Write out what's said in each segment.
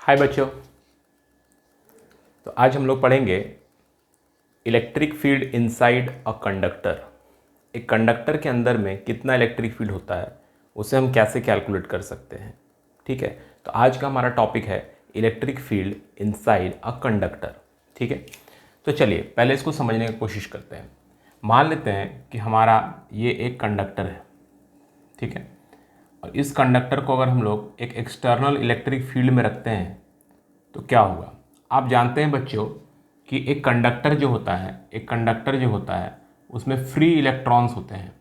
हाय बच्चों। तो आज हम लोग पढ़ेंगे electric field inside a conductor. एक कंडक्टर के अंदर में कितना इलेक्ट्रिक फील्ड होता है उसे हम कैसे कैलकुलेट कर सकते हैं। ठीक है, तो आज का हमारा टॉपिक है electric field inside a conductor. ठीक है, तो चलिए पहले इसको समझने की कोशिश करते हैं। मान लेते हैं कि हमारा ये एक कंडक्टर है। ठीक है, और इस कंडक्टर को अगर हम लोग एक एक्सटर्नल इलेक्ट्रिक फील्ड में रखते हैं तो क्या होगा। आप जानते हैं बच्चों कि एक कंडक्टर जो होता है उसमें फ्री इलेक्ट्रॉन्स होते हैं।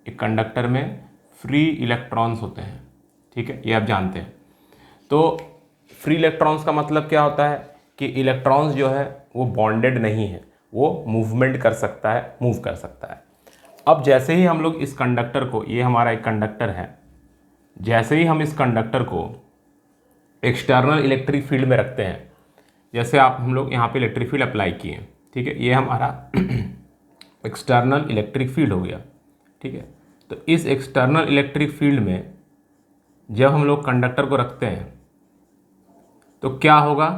एक कंडक्टर में फ्री इलेक्ट्रॉन्स होते हैं। ठीक है, ये आप जानते हैं। तो फ्री इलेक्ट्रॉन्स का मतलब क्या होता है कि इलेक्ट्रॉन्स जो है वो बॉन्डेड नहीं है, वो मूवमेंट कर सकता है, मूव कर सकता है। अब जैसे ही हम लोग इस कंडक्टर को, ये हमारा एक कंडक्टर है, जैसे ही हम इस कंडक्टर को एक्सटर्नल इलेक्ट्रिक फील्ड में रखते हैं, जैसे हम लोग यहाँ पे इलेक्ट्रिक फील्ड अप्लाई किए, ठीक है, ये हमारा एक्सटर्नल इलेक्ट्रिक फील्ड हो गया। ठीक है, तो इस एक्सटर्नल इलेक्ट्रिक फील्ड में जब हम लोग कंडक्टर को रखते हैं तो क्या होगा।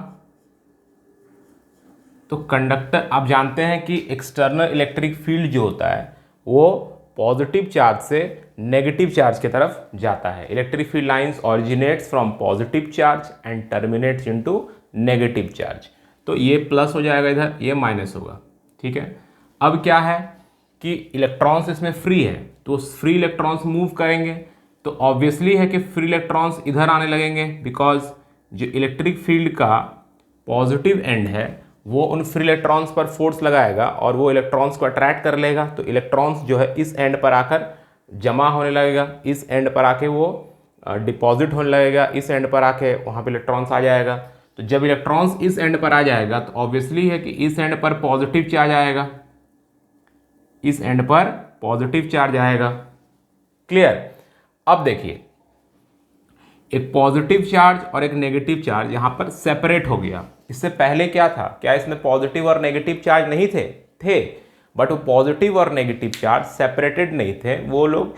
तो कंडक्टर, आप जानते हैं कि एक्सटर्नल इलेक्ट्रिक फील्ड जो होता है वो पॉजिटिव चार्ज से नेगेटिव चार्ज की तरफ जाता है। Electric field lines originates from positive charge and terminates into negative charge. तो ये प्लस हो जाएगा, इधर ये माइनस होगा। ठीक है, अब क्या है कि इलेक्ट्रॉन्स इसमें फ्री है, तो फ्री इलेक्ट्रॉन्स मूव करेंगे, तो ऑब्वियसली है कि फ्री इलेक्ट्रॉन्स इधर आने लगेंगे, बिकॉज जो इलेक्ट्रिक फील्ड का पॉजिटिव एंड है वो उन फ्री इलेक्ट्रॉन्स पर फोर्स लगाएगा और वो इलेक्ट्रॉन्स को अट्रैक्ट कर लेगा। तो इलेक्ट्रॉन्स जो है इस एंड पर आकर जमा होने लगेगा, इस एंड पर आके वो डिपॉजिट होने लगेगा, इस एंड पर आके वहाँ पे इलेक्ट्रॉन्स आ जाएगा। तो जब इलेक्ट्रॉन्स इस एंड पर आ जाएगा तो ऑब्वियसली है कि इस एंड पर पॉजिटिव चार्ज आएगा, इस एंड पर पॉजिटिव चार्ज आएगा। क्लियर। अब देखिए, एक पॉजिटिव चार्ज और एक नेगेटिव चार्ज यहां पर सेपरेट हो गया। इससे पहले क्या था, क्या इसमें पॉजिटिव और नेगेटिव चार्ज नहीं थे, बट वो पॉजिटिव और नेगेटिव चार्ज सेपरेटेड नहीं थे, वो लोग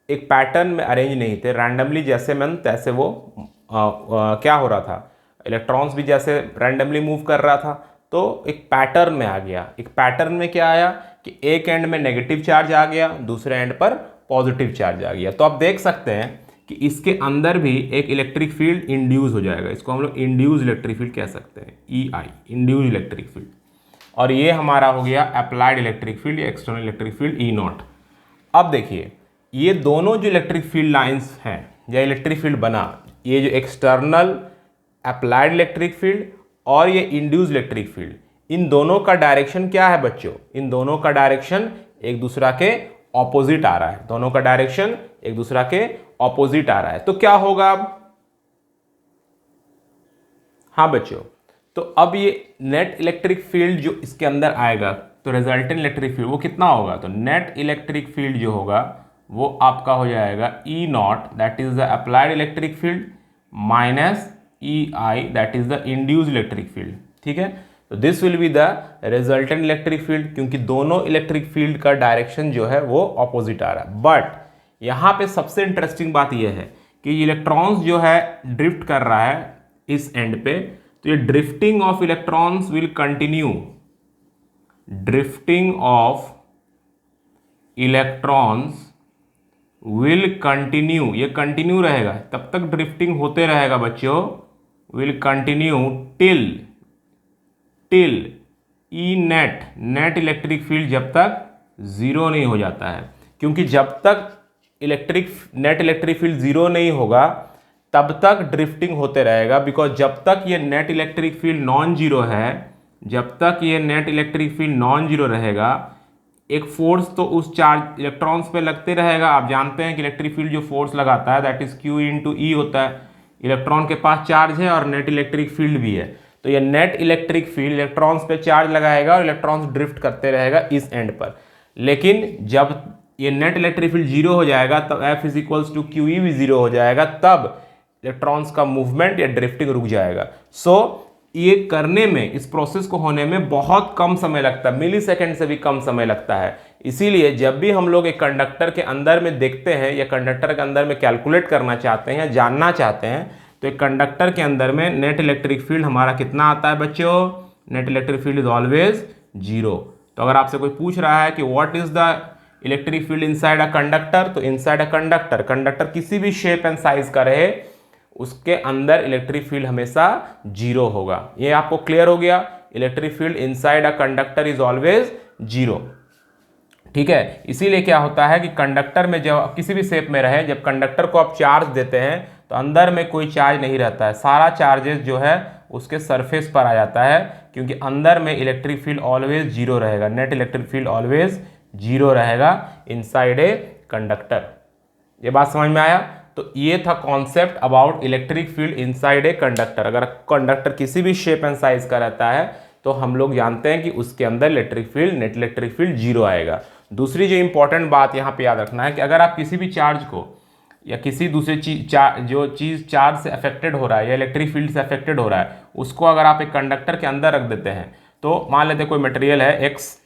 एक पैटर्न में अरेंज नहीं थे, रैंडमली जैसे मन तैसे वो क्या हो रहा था, इलेक्ट्रॉन्स भी जैसे रैंडमली मूव कर रहा था। तो एक पैटर्न में आ गया। एक पैटर्न में क्या आया कि एक एंड में नेगेटिव चार्ज आ गया, दूसरे एंड पर पॉजिटिव चार्ज आ गया। तो आप देख सकते हैं कि इसके अंदर भी एक इलेक्ट्रिक फील्ड इंड्यूस हो जाएगा। इसको हम लोग इंड्यूस इलेक्ट्रिक फील्ड कह सकते हैं, EI, इंड्यूस इलेक्ट्रिक फील्ड। और ये हमारा हो गया अप्लाइड इलेक्ट्रिक फील्ड या एक्सटर्नल इलेक्ट्रिक फील्ड, E0। अब देखिए, ये दोनों जो इलेक्ट्रिक फील्ड लाइंस हैं या इलेक्ट्रिक फील्ड बना, ये जो एक्सटर्नल अप्लाइड इलेक्ट्रिक फील्ड और ये इंड्यूस इलेक्ट्रिक फील्ड, इन दोनों का डायरेक्शन क्या है बच्चों। इन दोनों का डायरेक्शन एक दूसरा के ऑपोजिट आ रहा है, दोनों का डायरेक्शन एक दूसरा के ऑपोजिट आ रहा है। तो क्या होगा अब। हाँ बच्चों, तो अब ये नेट इलेक्ट्रिक फील्ड जो इसके अंदर आएगा, तो रिजल्टेंट इलेक्ट्रिक फील्ड वो कितना होगा। तो नेट इलेक्ट्रिक फील्ड जो होगा वो आपका हो जाएगा E0, that is the applied electric field, minus EI, that is the induced electric field. ठीक है, तो this will be the resultant electric field, क्योंकि दोनों इलेक्ट्रिक फील्ड का डायरेक्शन जो है वो ऑपोजिट आ रहा है। बट यहाँ पे सबसे इंटरेस्टिंग बात यह है कि इलेक्ट्रॉन्स जो है ड्रिफ्ट कर रहा है इस एंड पे, तो ये drifting of electrons will continue, drifting of electrons will continue, ये कंटिन्यू रहेगा, तब तक ड्रिफ्टिंग होते रहेगा बच्चों, will continue till E net, net electric field जब तक जीरो नहीं हो जाता है। क्योंकि जब तक नेट इलेक्ट्रिक फील्ड जीरो नहीं होगा तब तक ड्रिफ्टिंग होते रहेगा, बिकॉज जब तक ये net electric field non zero है, जब तक ये net electric field non zero रहेगा, एक फोर्स तो उस चार्ज इलेक्ट्रॉन्स पे लगते रहेगा। आप जानते हैं कि इलेक्ट्रिक फील्ड जो फोर्स लगाता है that is Q into E होता है। इलेक्ट्रॉन के पास चार्ज है और नेट इलेक्ट्रिक फील्ड भी है, तो ये नेट इलेक्ट्रिक फील्ड इलेक्ट्रॉन्स पे चार्ज लगाएगा और इलेक्ट्रॉन्स ड्रिफ्ट करते रहेगा इस एंड पर। लेकिन जब ये नेट इलेक्ट्रिक फील्ड जीरो हो जाएगा तब F is equals to QE भी जीरो हो जाएगा, तब इलेक्ट्रॉन्स का मूवमेंट या ड्रिफ्टिंग रुक जाएगा। सो ये करने में, इस प्रोसेस को होने में बहुत कम समय लगता है, मिली सेकेंड से भी कम समय लगता है। इसीलिए जब भी हम लोग एक कंडक्टर के अंदर में देखते हैं या कंडक्टर के अंदर में कैलकुलेट करना चाहते हैं या जानना चाहते हैं, तो एक कंडक्टर के अंदर में नेट इलेक्ट्रिक फील्ड हमारा कितना आता है बच्चों? Net electric field is always 0। तो अगर आपसे कोई पूछ रहा है कि what is the electric field inside a conductor, तो इनसाइड अ कंडक्टर, कंडक्टर किसी भी शेप एंड साइज का रहे उसके अंदर इलेक्ट्रिक फील्ड हमेशा 0 होगा। ये आपको क्लियर हो गया? Electric field inside a conductor is always 0। ठीक है, इसीलिए क्या होता है कि कंडक्टर में जब किसी भी शेप में रहे, जब कंडक्टर को आप चार्ज देते हैं तो अंदर में कोई चार्ज नहीं रहता है, सारा चार्जेस जो है उसके सरफेस पर आ जाता है, क्योंकि अंदर में इलेक्ट्रिक फील्ड ऑलवेज 0 रहेगा, नेट इलेक्ट्रिक फील्ड ऑलवेज 0 रहेगा इनसाइड ए कंडक्टर। ये बात समझ में आया? तो ये था concept about electric field inside a conductor. अगर कंडक्टर किसी भी शेप एंड साइज का रहता है तो हम लोग जानते हैं कि उसके अंदर electric field, net electric field 0 आएगा। दूसरी जो इंपॉर्टेंट बात यहाँ पे याद रखना है कि अगर आप किसी भी चार्ज को या किसी दूसरी जो चीज़ चार्ज से अफेक्टेड हो रहा है या इलेक्ट्रिक फील्ड से अफेक्टेड हो रहा है, उसको अगर आप एक कंडक्टर के अंदर रख देते हैं, तो मान लेते हैं कोई मटेरियल है एक्स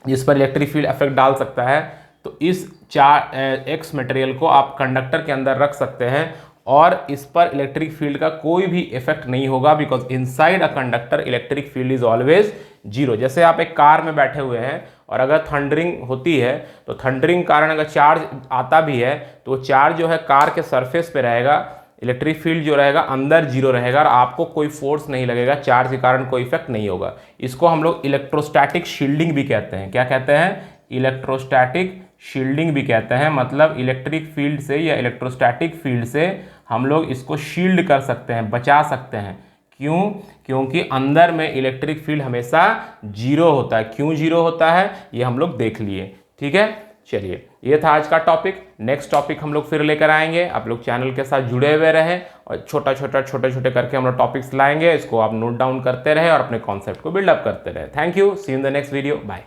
जिस पर इलेक्ट्रिक फील्ड इफेक्ट डाल सकता है, तो इस एक्स मटेरियल को आप कंडक्टर के अंदर रख सकते हैं और इस पर इलेक्ट्रिक फील्ड का कोई भी इफेक्ट नहीं होगा, because inside a conductor electric field is always 0। जैसे आप एक कार में बैठे हुए हैं और अगर थंडरिंग होती है तो थंडरिंग कारण अगर चार्ज आता भी है तो चार्ज जो है कार के सरफेस पे रहेगा, इलेक्ट्रिक फील्ड जो रहेगा अंदर 0 रहेगा और आपको कोई फोर्स नहीं लगेगा, चार्ज के कारण कोई इफेक्ट नहीं होगा। इसको हम लोग इलेक्ट्रोस्टैटिक शील्डिंग भी कहते हैं। क्या कहते हैं? इलेक्ट्रोस्टैटिक शील्डिंग भी कहते हैं। मतलब इलेक्ट्रिक फील्ड से या इलेक्ट्रोस्टैटिक फील्ड से हम लोग इसको शील्ड कर सकते हैं, बचा सकते हैं। क्यों? क्योंकि अंदर में इलेक्ट्रिक फील्ड हमेशा 0 होता है। क्यों 0 होता है ये हम लोग देख लिए। ठीक है, चलिए ये था आज का टॉपिक। नेक्स्ट टॉपिक हम लोग फिर लेकर आएंगे। आप लोग चैनल के साथ जुड़े हुए रहें और छोटे करके हम लोग टॉपिक्स लाएंगे, इसको आप नोट डाउन करते रहे और अपने कॉन्सेप्ट को बिल्डअप करते रहे। Thank you, see in the next video, bye.